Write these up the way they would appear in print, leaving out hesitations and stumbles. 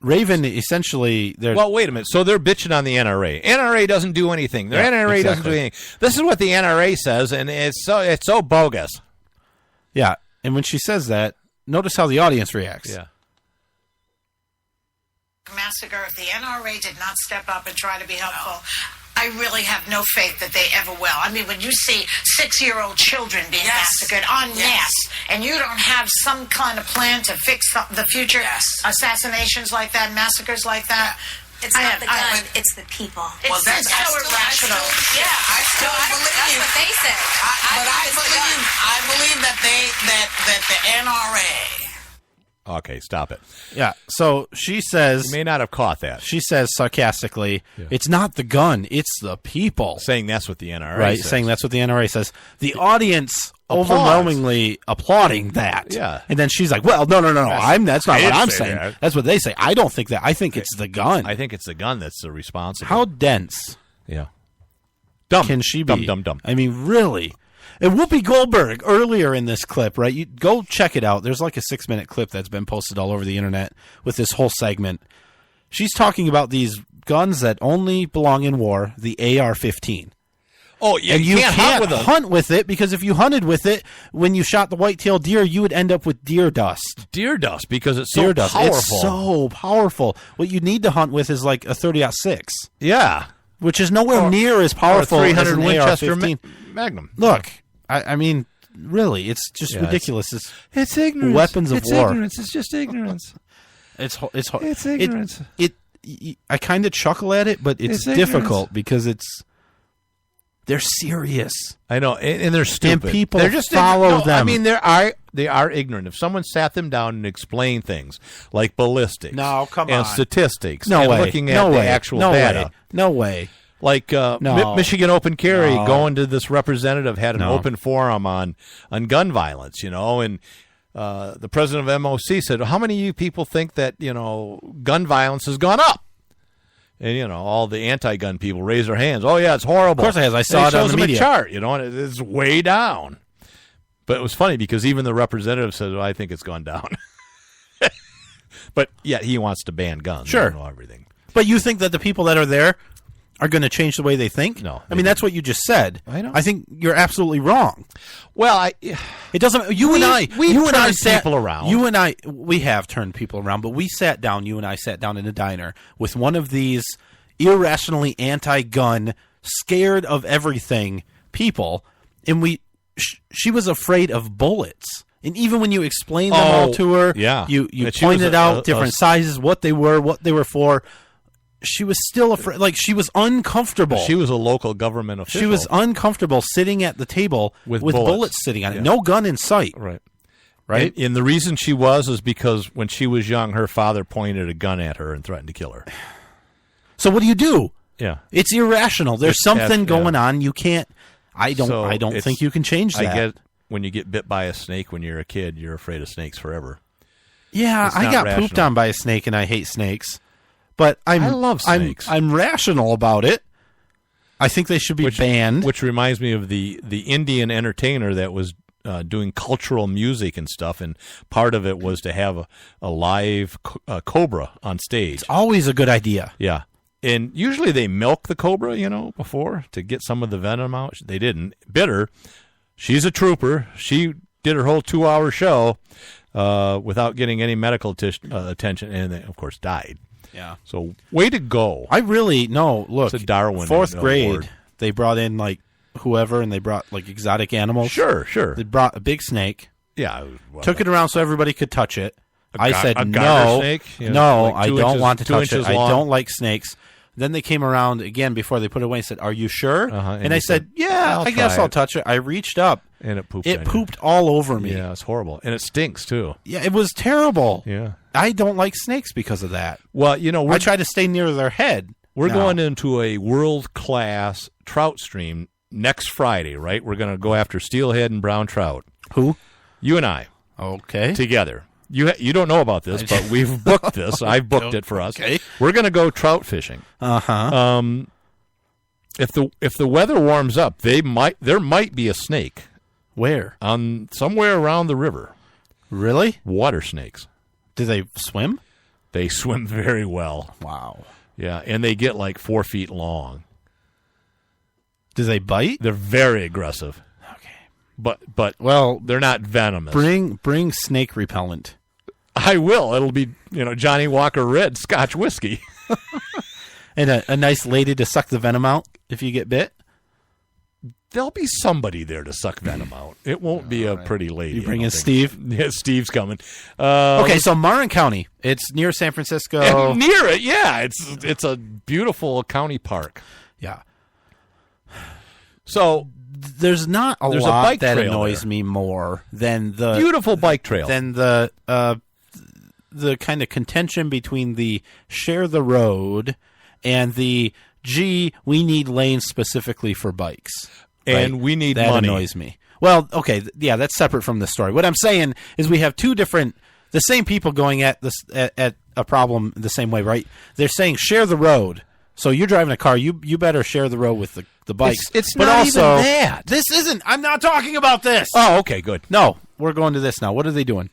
Raven essentially... Well, wait a minute. So they're bitching on the NRA. NRA doesn't do anything. The NRA doesn't do anything. This is what the NRA says, and it's so bogus. Yeah, and when she says that, notice how the audience reacts. Yeah. Massacre, if the NRA did not step up and try to be helpful, I really have no faith that they ever will. I mean, when you see 6-year-old children being massacred en masse, and you don't have some kind of plan to fix the future assassinations like that, massacres like that, it's not the gun, it's the people. Well, that's so irrational. I still believe that's what they say. I believe that the NRA. Okay, stop it. Yeah, so she says... You may not have caught that. She says sarcastically, it's not the gun, it's the people. Saying that's what the NRA right, says. saying that's what the NRA says. The audience overwhelmingly applauding that. Yeah. And then she's like, well, no. That's not what I'm saying. That. That's what they say. I don't think that. I think it's the gun. I think it's the gun that's the responsible. How dense dumb. Can she be? Dumb. I mean, really? And Whoopi Goldberg, earlier in this clip, right? You go check it out. There's like a 6-minute clip that's been posted all over the internet with this whole segment. She's talking about these guns that only belong in war, the AR-15. Oh, yeah, and you can't hunt with it because if you hunted with it, when you shot the white-tailed deer, you would end up with deer dust. Deer dust, because it's so powerful. It's so powerful. What you need to hunt with is like a 30-06. Yeah. Which is nowhere near as powerful as an Winchester Magnum. Look, I mean, really, it's just ridiculous. It's ignorance. Weapons of war. Ignorance. It's just ignorance. It's ignorance. I kind of chuckle at it, but it's difficult because they're serious. I know, and they're stupid. And people they're just follow them. I mean, they are ignorant. If someone sat them down and explained things like ballistics, and statistics, looking at the actual data, no way. Like Michigan Open Carry going to this representative had an open forum on gun violence, and the president of MOC said, well, how many of you people think that, gun violence has gone up? And, all the anti-gun people raise their hands. Oh, yeah, it's horrible. Of course it has. I saw it on the media. A chart, and it's way down. But it was funny because even the representative said, well, I think it's gone down. But, yeah, he wants to ban guns. Sure. Everything. But you think that the people that are there are going to change the way they think? No. I mean, that's what you just said. I know. I think you're absolutely wrong. Well, it doesn't. You and I sat people around. You and I, we have turned people around, but we sat down. You and I sat down in a diner with one of these irrationally anti-gun, scared of everything people, and she was afraid of bullets. And even when you explained them all to her, you pointed out different sizes, what they were for. She was still afraid. Like, she was uncomfortable. She was a local government official. She was uncomfortable sitting at the table with bullets sitting on it. No gun in sight. Right? And the reason she was because when she was young, her father pointed a gun at her and threatened to kill her. So what do you do? Yeah. It's irrational. There's something going on. You can't... I don't think you can change that. I get when you get bit by a snake when you're a kid, you're afraid of snakes forever. Yeah, I got pooped on by a snake, and I hate snakes. But I love snakes. I'm rational about it. I think they should be banned. Which reminds me of the Indian entertainer that was doing cultural music and stuff, and part of it was to have a live cobra on stage. It's always a good idea. Yeah. And usually they milk the cobra, before to get some of the venom out. They didn't. Bitter. She's a trooper. She did her whole 2-hour show without getting any medical attention, and then, of course, died. Yeah. So, way to go. I really, no, look, it's a Darwin 4th grade, award. They brought in, like, whoever, and they brought, like, exotic animals. Sure. They brought a big snake. Yeah. Took it around so everybody could touch it. I said, no, snake, like I don't want to touch it. I don't like snakes. Then they came around again before they put it away and said, are you sure? And I said, yeah, I guess I'll touch it. I reached up. And it pooped. It pooped all over me. Yeah, it's horrible. And it stinks, too. Yeah, it was terrible. Yeah. I don't like snakes because of that. Well, I try to stay near their head. We're going into a world-class trout stream next Friday, right? We're going to go after steelhead and brown trout. Who? You and I. Okay. Together. You don't know about this, but we've booked this. I've booked it for us. Okay. We're going to go trout fishing. Uh-huh. If the weather warms up, there might be a snake. Where? Somewhere around the river. Really? Water snakes. Do they swim? They swim very well. Wow. Yeah, and they get like 4 feet long. Do they bite? They're very aggressive. Okay. But well, they're not venomous. Bring snake repellent. I will. It'll be, Johnny Walker Red Scotch whiskey. And a nice lady to suck the venom out if you get bit. There'll be somebody there to suck venom out. It won't be a pretty lady. You bring in Steve? Yeah, Steve's coming. Okay, so Marin County. It's near San Francisco. Near it, yeah. It's a beautiful county park. Yeah. So there's not a there's lot a bike that trail annoys there. me more than the Beautiful bike trail. than the kind of contention between the share the road and the we need lanes specifically for bikes. And right? we need that money. Annoys me. Well, okay, yeah, that's separate from the story. What I'm saying is we have the same people going at this at a problem the same way, right? They're saying share the road. So you're driving a car, you better share the road with the bikes. It's but not also, even that. This isn't. I'm not talking about this. Oh, okay, good. No, we're going to this now. What are they doing?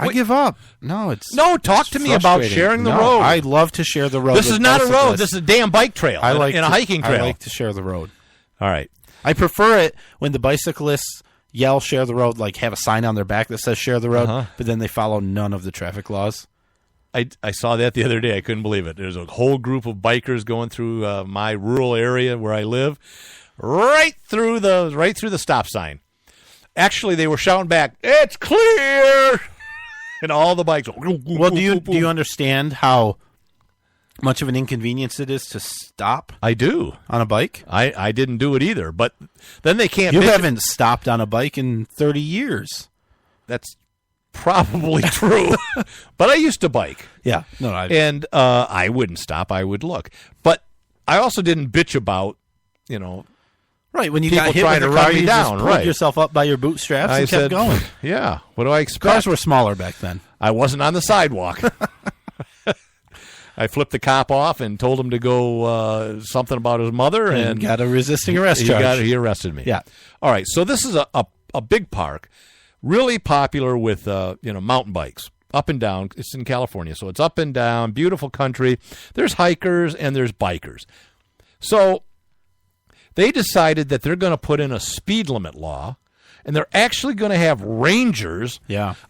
I give up. No, talk to me about sharing the road. I love to share the road. This with is not a road. bicyclists. This is a damn bike trail. I like and a hiking trail. I like to share the road. All right. I prefer it when the bicyclists yell "share the road," like have a sign on their back that says "share the road," but then they follow none of the traffic laws. I saw that the other day. I couldn't believe it. There's a whole group of bikers going through my rural area where I live, right through the stop sign. Actually, they were shouting back, "It's clear!" And all the bikes. Well, do you understand how much of an inconvenience it is to stop? I do. On a bike. I didn't do it either, but then they can't. You haven't stopped on a bike in 30 years. That's probably true. But I used to bike. Yeah. No. And I wouldn't stop. I would look. But I also didn't bitch about, right, when you people got hit trying with to a run car, me you down, just pulled right. yourself up by your bootstraps I and said, kept going. Yeah, what do I expect? Cars were smaller back then. I wasn't on the sidewalk. I flipped the cop off and told him to go something about his mother, and got a resisting arrest charge. He arrested me. Yeah. All right, so this is a big park, really popular with mountain bikes. Up and down. It's in California, so it's up and down, beautiful country. There's hikers and there's bikers. So they decided that they're going to put in a speed limit law, and they're actually going to have rangers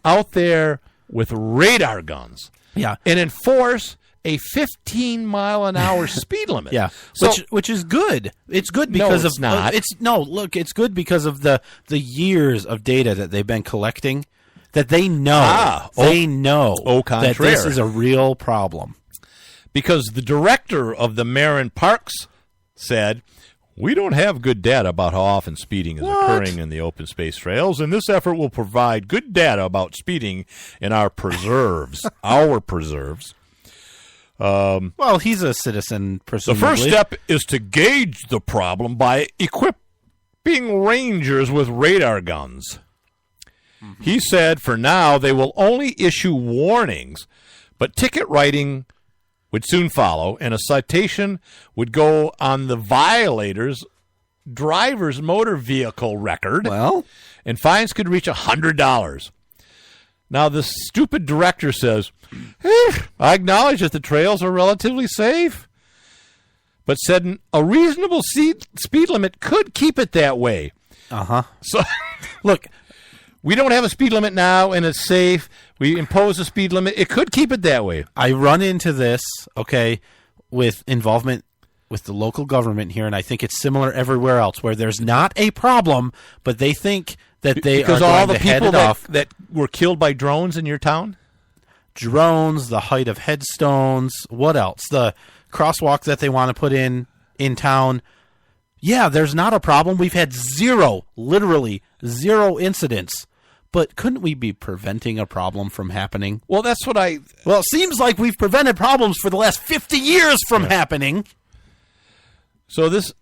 out there with radar guns and enforce a 15-mile-an-hour speed limit. Yeah, so, which is good. It's good because it's not. It's good because of the years of data that they've been collecting. That they know, that this is a real problem. Because the director of the Marin Parks said, we don't have good data about how often speeding is occurring in the open space trails, and this effort will provide good data about speeding in our preserves. Well, he's a citizen, presumably. The first step is to gauge the problem by equipping rangers with radar guns. He said for now they will only issue warnings, but ticket writing would soon follow, and a citation would go on the violator's driver's motor vehicle record, and fines could reach $100. Now, the stupid director says, I acknowledge that the trails are relatively safe, but said a reasonable speed limit could keep it that way. So, look, we don't have a speed limit now, and it's safe. We impose a speed limit. It could keep it that way. I run into this, with involvement with the local government here, and I think it's similar everywhere else, where there's not a problem, but they think that they because are all going the to head people it off. that were killed by drones in your town? Drones, the height of headstones, what else? The crosswalk that they want to put in town. Yeah, there's not a problem. We've had literally zero incidents. But couldn't we be preventing a problem from happening? Well, that's what Well, it seems like we've prevented problems for the last 50 years from happening. So this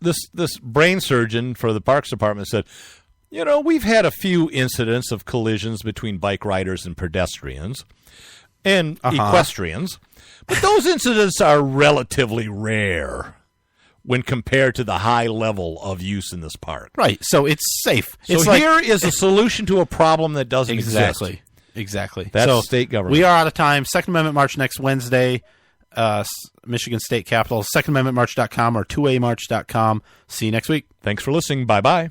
brain surgeon for the Parks Department said, we've had a few incidents of collisions between bike riders and pedestrians and equestrians, but those incidents are relatively rare when compared to the high level of use in this park. Right, so it's safe. So here is a solution to a problem that doesn't exist. Exactly. That's state government. We are out of time. Second Amendment March next Wednesday, Michigan State Capitol, secondamendmentmarch.com or 2amarch.com. See you next week. Thanks for listening. Bye-bye.